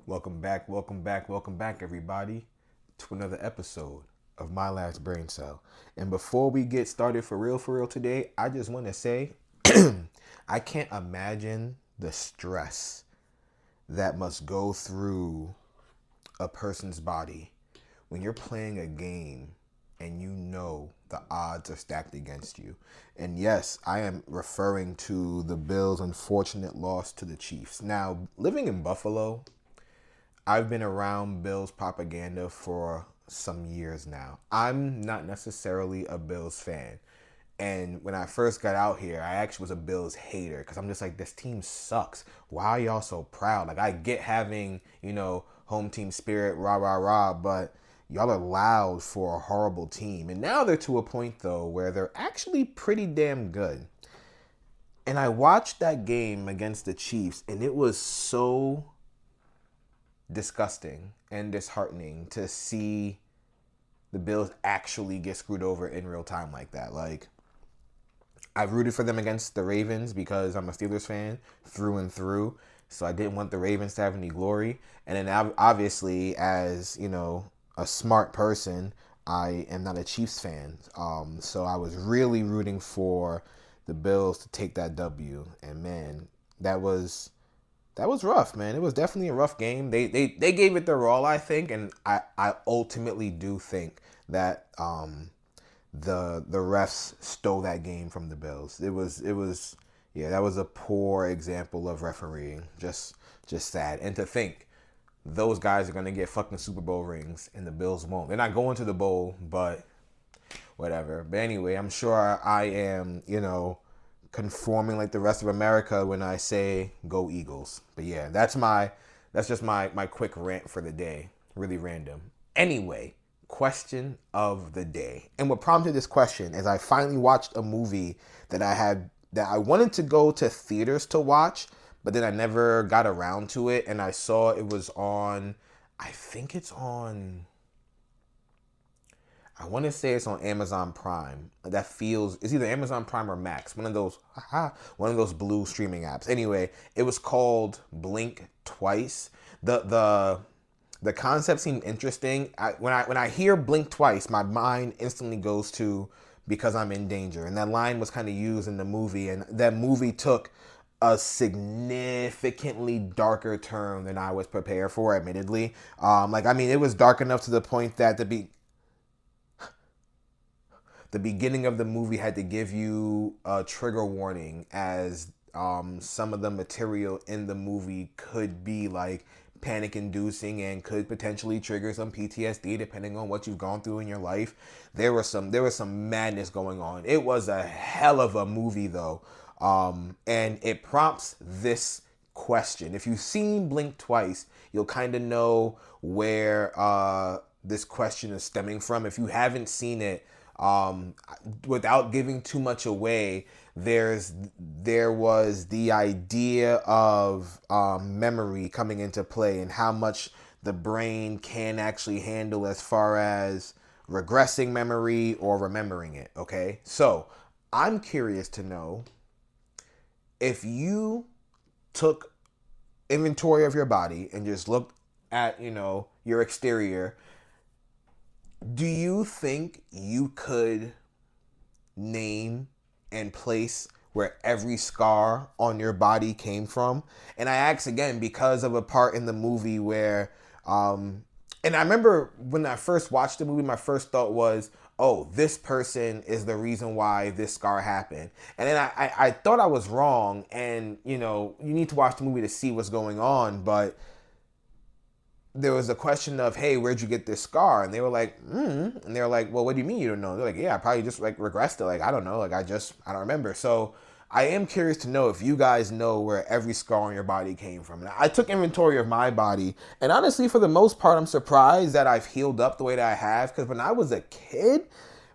Welcome back, everybody, to another episode of My Last Brain Cell. And before we get started for real today, I just want to say I can't imagine the stress that must go through a person's body when you're playing a game and you know the odds are stacked against you. And yes, I am referring to the Bills' unfortunate loss to the Chiefs. Now, living in Buffalo, I've been around Bills propaganda for some years now. I'm not necessarily a Bills fan. And when I first got out here, I actually was a Bills hater because I'm just like, this team sucks. Why are y'all so proud? Like, I get having, home team spirit, rah, rah, rah, but y'all are loud for a horrible team. And now they're to a point, though, where they're actually pretty damn good. And I watched that game against the Chiefs, and it was so disgusting and disheartening to see the Bills actually get screwed over in real time like that. Like, I rooted for them against the Ravens because I'm a Steelers fan through and through. So I didn't want the Ravens to have any glory. And then obviously, as a smart person, I am not a Chiefs fan. So I was really rooting for the Bills to take that W. And man, that was rough, man. It was definitely a rough game. They gave it their all, I think, and I ultimately do think that the refs stole that game from the Bills. It was yeah, that was a poor example of refereeing. Just sad. And to think those guys are gonna get fucking Super Bowl rings and the Bills won't. They're not going to the bowl, but whatever. But anyway, I'm sure I am, conforming like the rest of America when I say go Eagles. But yeah, that's just my quick rant for the day. Really random. Anyway, question of the day. And what prompted this question is I finally watched a movie that I wanted to go to theaters to watch, but then I never got around to it, and I saw it was on, I think I want to say it's on Amazon Prime. That feels it's either Amazon Prime or Max, one of those blue streaming apps. Anyway, it was called Blink Twice. The concept seemed interesting. When I hear Blink Twice, my mind instantly goes to because I'm in danger, and that line was kind of used in the movie, and that movie took a significantly darker turn than I was prepared for, admittedly. It was dark enough to the point that the beginning of the movie had to give you a trigger warning as some of the material in the movie could be like panic inducing and could potentially trigger some PTSD depending on what you've gone through in your life. There was some madness going on. It was a hell of a movie though. And it prompts this question. If you've seen Blink Twice, you'll kind of know where this question is stemming from. If you haven't seen it, without giving too much away, there was the idea of memory coming into play and how much the brain can actually handle as far as regressing memory or remembering it. Okay, so I'm curious to know if you took inventory of your body and just looked at your exterior, do you think you could name and place where every scar on your body came from? And I ask again because of a part in the movie where, and I remember when I first watched the movie, my first thought was, oh, this person is the reason why this scar happened. And then I thought I was wrong, and you need to watch the movie to see what's going on, but there was a question of, hey, where'd you get this scar? And they were like, and they were like, well, what do you mean you don't know? They're like, yeah, I probably just like regressed it. Like, I don't know. Like, I don't remember. So I am curious to know if you guys know where every scar on your body came from. And I took inventory of my body. And honestly, for the most part, I'm surprised that I've healed up the way that I have. Because when I was a kid,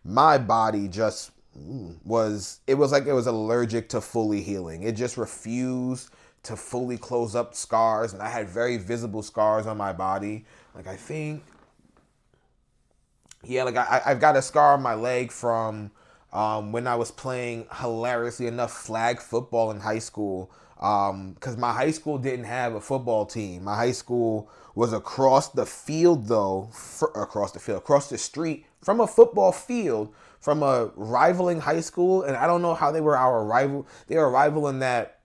my body just it was like it was allergic to fully healing. It just refused to fully close up scars, and I had very visible scars on my body. Like, I think, yeah, like I've got a scar on my leg from when I was playing, hilariously enough, flag football in high school. Because my high school didn't have a football team. My high school was across the field, though, across the street from a football field from a rivaling high school. And I don't know how they were our rival. They were a rival in that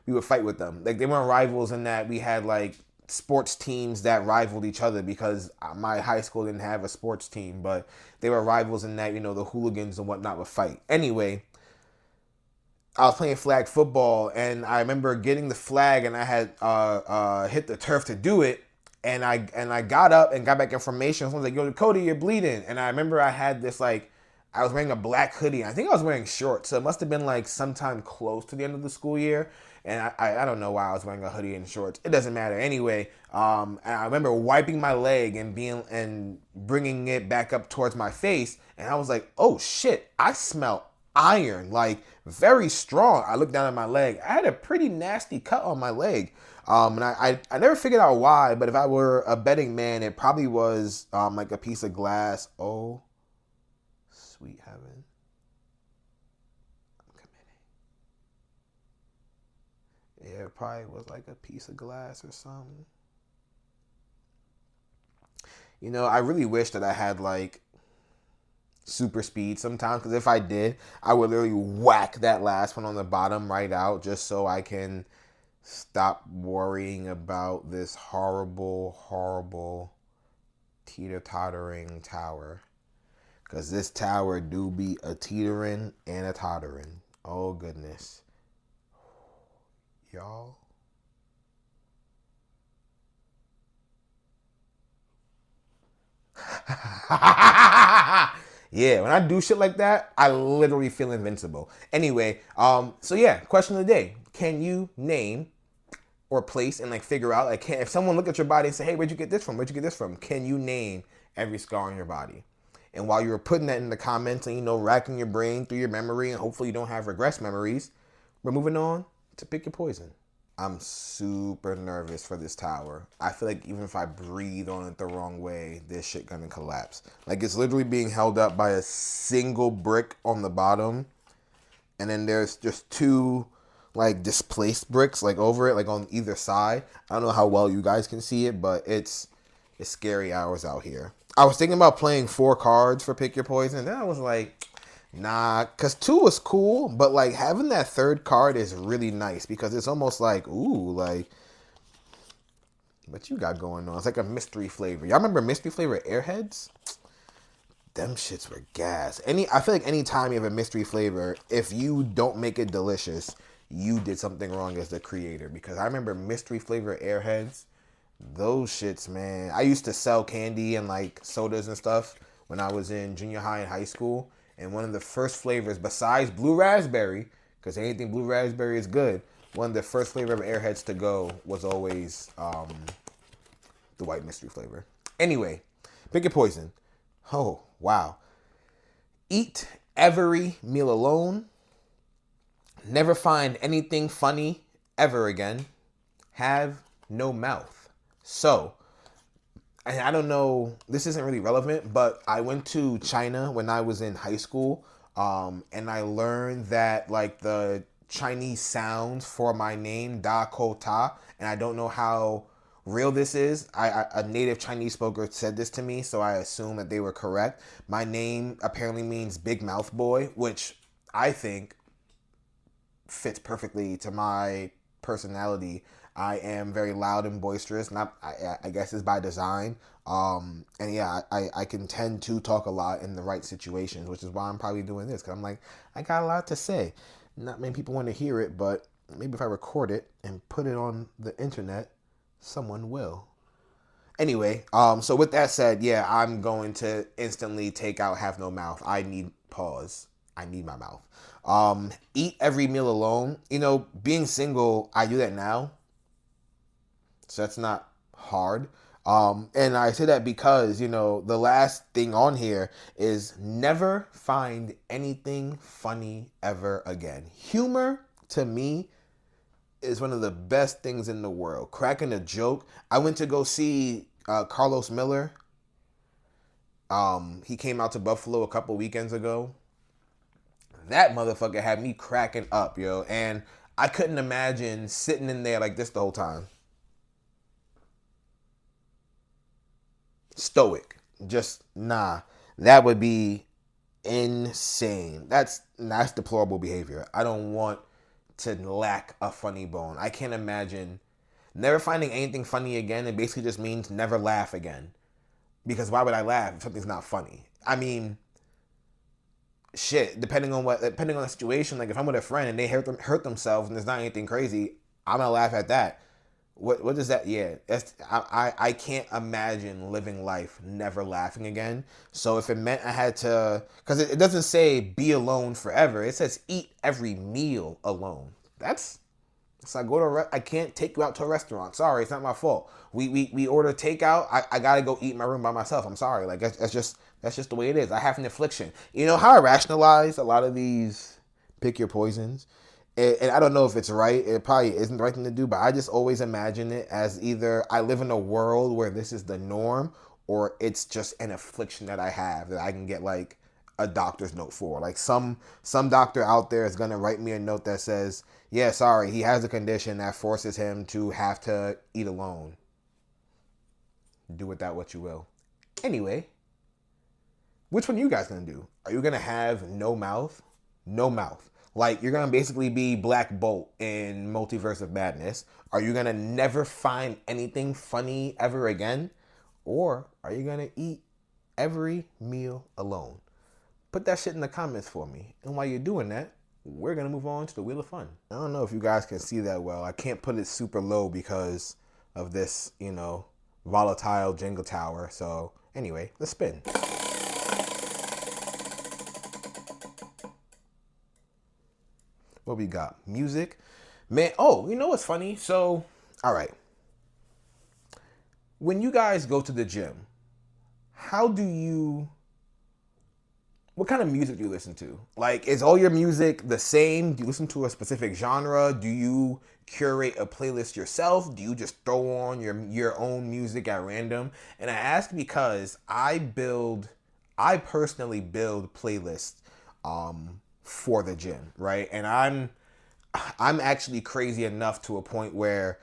we would fight with them. Like, they weren't rivals in that we had like sports teams that rivaled each other, because my high school didn't have a sports team, but they were rivals in that, the hooligans and whatnot would fight. Anyway, I was playing flag football, and I remember getting the flag, and I had hit the turf to do it, and I got up and got back in formation. Someone's like, "Yo, Cody, you're bleeding." And I remember I had this, like, I was wearing a black hoodie. I think I was wearing shorts, so it must have been like sometime close to the end of the school year. And I don't know why I was wearing a hoodie and shorts. It doesn't matter. Anyway, and I remember wiping my leg and bringing it back up towards my face, and I was like, "Oh shit, I smell iron, like very strong." I looked down at my leg. I had a pretty nasty cut on my leg. And I never figured out why, but if I were a betting man, it probably was like a piece of glass. Oh, sweet heaven. I'm committing. Yeah, it probably was like a piece of glass or something. I really wish that I had like super speed sometimes, because if I did, I would literally whack that last one on the bottom right out, just so I can stop worrying about this horrible, horrible teeter-tottering tower. Because this tower do be a teetering and a tottering. Oh, goodness. Y'all. Yeah, when I do shit like that, I literally feel invincible. Anyway, so yeah, question of the day. Can you name or place and like figure out, like, if someone look at your body and say, "Hey, where'd you get this from? Where'd you get this from?" Can you name every scar on your body? And while you were putting that in the comments and, racking your brain through your memory, and hopefully you don't have regress memories, we're moving on to pick your poison. I'm super nervous for this tower. I feel like even if I breathe on it the wrong way, this shit gonna collapse. Like, it's literally being held up by a single brick on the bottom, and then there's just two like displaced bricks like over it, like on either side. I don't know how well you guys can see it, but it's scary hours out here. I was thinking about playing 4 cards for Pick Your Poison, and then I was like, nah, because 2 was cool, but like having that third card is really nice, because it's almost like, ooh, like, what you got going on? It's like a mystery flavor. Y'all remember mystery flavor Airheads? Them shits were gas. I feel like any time you have a mystery flavor, if you don't make it delicious, you did something wrong as the creator. Because I remember mystery flavor Airheads, those shits, man. I used to sell candy and like sodas and stuff when I was in junior high and high school. And one of the first flavors, besides blue raspberry, because anything blue raspberry is good, one of the first flavor of Airheads to go was always the white mystery flavor. Anyway, pick your poison. Oh, wow. Eat every meal alone. Never find anything funny ever again. Have no mouth. So, and I don't know, this isn't really relevant, but I went to China when I was in high school, and I learned that like the Chinese sounds for my name, Da Ko Ta, and I don't know how real this is. A native Chinese speaker said this to me, so I assume that they were correct. My name apparently means big mouth boy, which I think fits perfectly to my personality. I am very loud and boisterous. Not, I guess it's by design. And yeah, I can tend to talk a lot in the right situations, which is why I'm probably doing this. Because I'm like, I got a lot to say. Not many people want to hear it, but maybe if I record it and put it on the internet, someone will. Anyway, so with that said, yeah, I'm going to instantly take out have no mouth. I need pause. I need my mouth. Eat every meal alone. Being single, I do that now. So that's not hard. And I say that because, the last thing on here is never find anything funny ever again. Humor, to me, is one of the best things in the world. Cracking a joke. I went to go see Carlos Miller. He came out to Buffalo a couple weekends ago. That motherfucker had me cracking up, yo. And I couldn't imagine sitting in there like this the whole time. Stoic. Just nah. That would be insane. That's deplorable behavior. I don't want to lack a funny bone. I can't imagine never finding anything funny again. It basically just means never laugh again. Because why would I laugh if something's not funny? I mean, shit. Depending on the situation. Like if I'm with a friend and they hurt themselves and there's not anything crazy, I'm gonna laugh at that. What does that? Yeah, I can't imagine living life never laughing again. So if it meant I had to, because it doesn't say be alone forever. It says eat every meal alone. That's so I go to I can't take you out to a restaurant. Sorry, it's not my fault. We order takeout. I gotta go eat in my room by myself. I'm sorry. Like that's just the way it is. I have an affliction. You know how I rationalize a lot of these pick your poisons, and I don't know if it's right. It probably isn't the right thing to do, but I just always imagine it as either I live in a world where this is the norm, or it's just an affliction that I have that I can get like a doctor's note for. Like some doctor out there is gonna write me a note that says, "Yeah, sorry, he has a condition that forces him to have to eat alone." Do with that what you will. Anyway, which one are you guys gonna do? Are you gonna have no mouth? No mouth. Like you're gonna basically be Black Bolt in Multiverse of Madness. Are you gonna never find anything funny ever again? Or are you gonna eat every meal alone? Put that shit in the comments for me. And while you're doing that, we're gonna move on to the Wheel of Fun. I don't know if you guys can see that well. I can't put it super low because of this, volatile jingle tower. So anyway, let's spin. What we got? Music. Man, oh, you know what's funny? So, all right. When you guys go to the gym, how do you what kind of music do you listen to? Like, is all your music the same? Do you listen to a specific genre? Do you curate a playlist yourself? Do you just throw on your own music at random? And I ask because I personally build playlists for the gym, right? And I'm actually crazy enough to a point where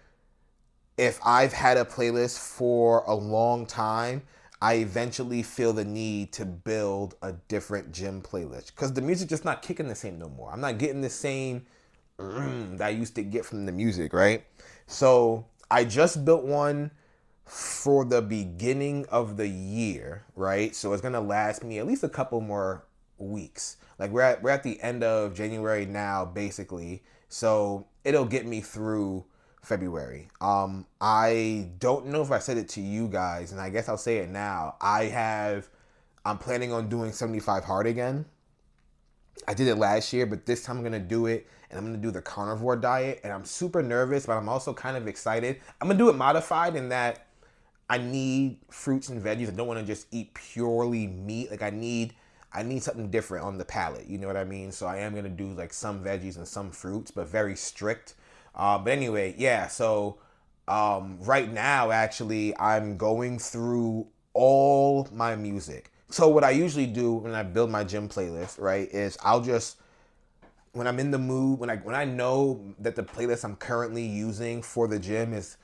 if I've had a playlist for a long time, I eventually feel the need to build a different gym playlist because the music just not kicking the same no more. I'm not getting the same that I used to get from the music, right? So I just built one for the beginning of the year, right? So it's gonna last me at least a couple more weeks. Like we're at the end of January now, basically. So it'll get me through February. I don't know if I said it to you guys, and I guess I'll say it now. I'm planning on doing 75 hard again. I did it last year, but this time I'm gonna do it, and I'm gonna do the carnivore diet. And I'm super nervous, but I'm also kind of excited. I'm gonna do it modified in that I need fruits and veggies. I don't want to just eat purely meat. Like I need something different on the palate. You know what I mean? So I am gonna do like some veggies and some fruits, but very strict. But anyway, yeah. So right now, actually, I'm going through all my music. So what I usually do when I build my gym playlist, right, is I'll just when I'm in the mood, when I know that the playlist I'm currently using for the gym is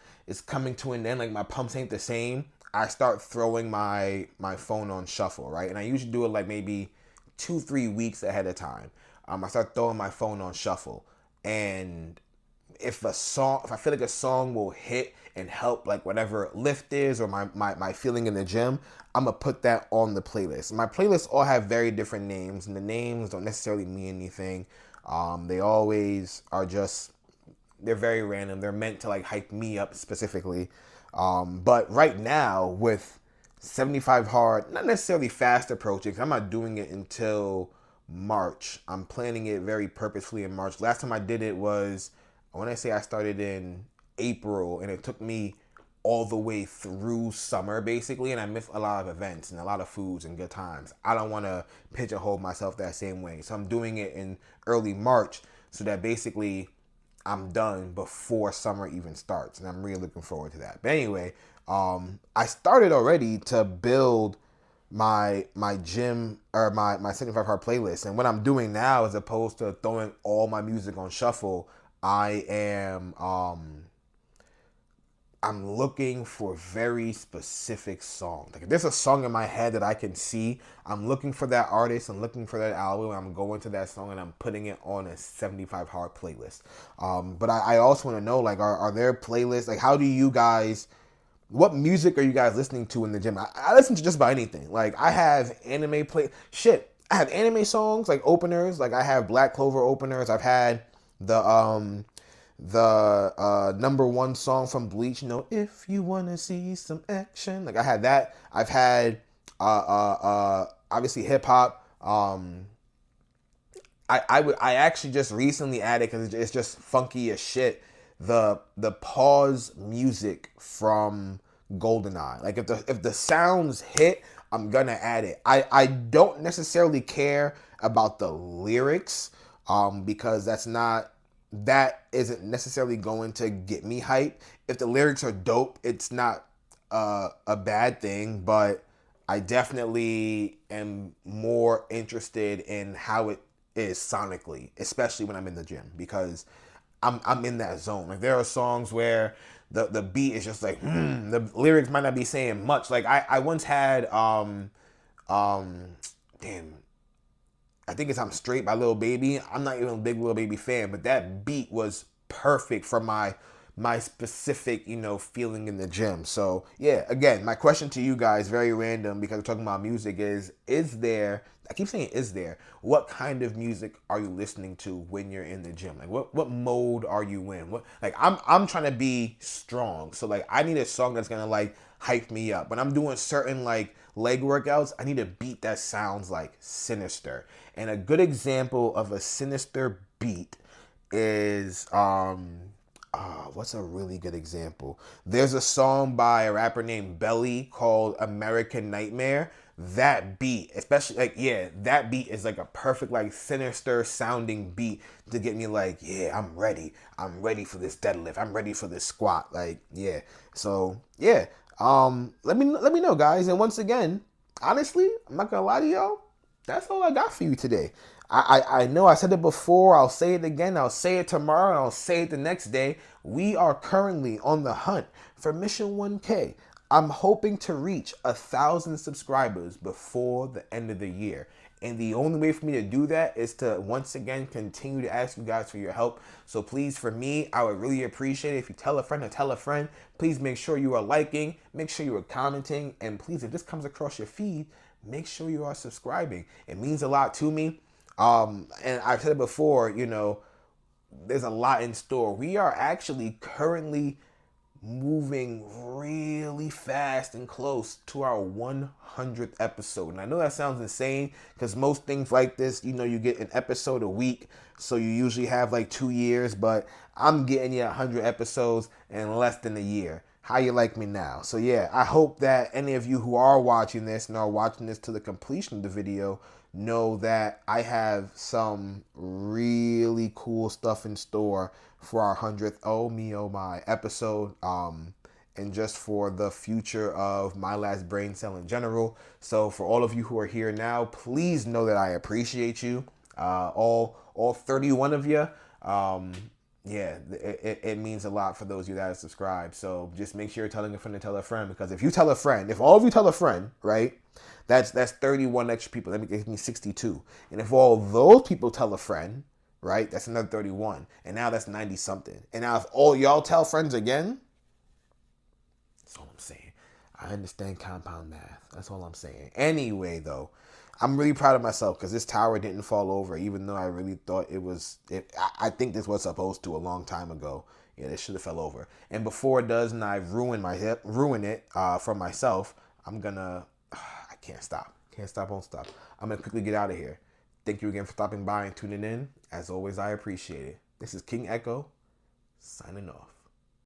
coming to an end, like my pumps ain't the same, I start throwing my phone on shuffle, right? And I usually do it like maybe 2-3 weeks ahead of time. I start throwing my phone on shuffle, and if I feel like a song will hit and help like whatever lift is or my feeling in the gym, I'm gonna put that on the playlist. My playlists all have very different names, and the names don't necessarily mean anything. They always are just they're very random. They're meant to like hype me up specifically. But right now with 75 hard, not necessarily fast approaching, 'cause I'm not doing it until March. I'm planning it very purposefully in March. Last time I did it was, I want to say I started in April, and it took me all the way through summer basically, and I missed a lot of events and a lot of foods and good times. I don't want to pigeonhole myself that same way. So I'm doing it in early March so that basically I'm done before summer even starts, and I'm really looking forward to that. But anyway, I started already to build my gym or my 75 hard playlist, and what I'm doing now, as opposed to throwing all my music on shuffle, I am I'm looking for very specific songs. Like if there's a song in my head that I can see, I'm looking for that artist and looking for that album. I'm going to that song and I'm putting it on a 75 hard playlist. But I also want to know, like, are there playlists? Like, how do you guys? What music are you guys listening to in the gym? I listen to just about anything. Like I have anime play shit. I have anime songs like openers. Like I have Black Clover openers. I've had the number one song from Bleach, you know, if you wanna see some action. Like I had that. I've had obviously hip hop. I actually just recently added because it's just funky as shit. The pause music from GoldenEye. Like if the sounds hit, I'm gonna add it. I don't necessarily care about the lyrics, because that isn't necessarily going to get me hype. If the lyrics are dope, it's not a bad thing, but I definitely am more interested in how it is sonically, especially when I'm in the gym, because I'm in that zone. Like there are songs where the beat is just like the lyrics might not be saying much. Like I once had damn, I think it's I'm Straight by Lil Baby. I'm not even a big Lil Baby fan, but that beat was perfect for my specific, feeling in the gym. So yeah, again, my question to you guys, very random because we're talking about music, is there, I keep saying is there, what kind of music are you listening to when you're in the gym? Like what mode are you in? What, like I'm trying to be strong. So like I need a song that's gonna like hype me up. When I'm doing certain like leg workouts, I need a beat that sounds like Sinister. And a good example of a Sinister beat is what's a really good example? There's a song by a rapper named Belly called American Nightmare. That beat, especially like, yeah, that beat is like a perfect like Sinister sounding beat to get me like, yeah, I'm ready. I'm ready for this deadlift. I'm ready for this squat. Like, yeah. So yeah. Let me know, guys. And once again, honestly, I'm not gonna lie to y'all. That's all I got for you today. I know I said it before. I'll say it again. I'll say it tomorrow. And I'll say it the next day. We are currently on the hunt for Mission 1K. I'm hoping to reach 1,000 subscribers before the end of the year. And the only way for me to do that is to once again continue to ask you guys for your help. So please, for me, I would really appreciate it if you tell a friend to tell a friend. Please make sure you are liking, make sure you are commenting, and please, if this comes across your feed, make sure you are subscribing. It means a lot to me. And I've said it before, there's a lot in store. We are actually currently moving really fast and close to our 100th episode. And I know that sounds insane because most things like this, you get an episode a week. So you usually have like 2 years, but I'm getting you 100 episodes in less than a year. How you like me now? So yeah, I hope that any of you who are watching this and are watching this to the completion of the video know that I have some really cool stuff in store for our 100th oh me oh my episode, and just for the future of My Last Brain Cell in general. So for all of you who are here now, please know that I appreciate you, all 31 of you. Yeah, it means a lot for those of you that are subscribed. So just make sure you're telling a friend to tell a friend, because if you tell a friend, if all of you tell a friend, right, that's 31 extra people. That gives me 62. And if all those people tell a friend, right, that's another 31. And now that's 90 something. And now if all y'all tell friends again, that's all I'm saying. I understand compound math. That's all I'm saying. Anyway, though, I'm really proud of myself because this tower didn't fall over, even though I really thought it was. I think this was supposed to a long time ago. Yeah, this should have fell over. And before it does, and I've ruined it for myself, I'm gonna. I can't stop. Can't stop. Won't stop. I'm gonna quickly get out of here. Thank you again for stopping by and tuning in. As always, I appreciate it. This is King Echo, signing off.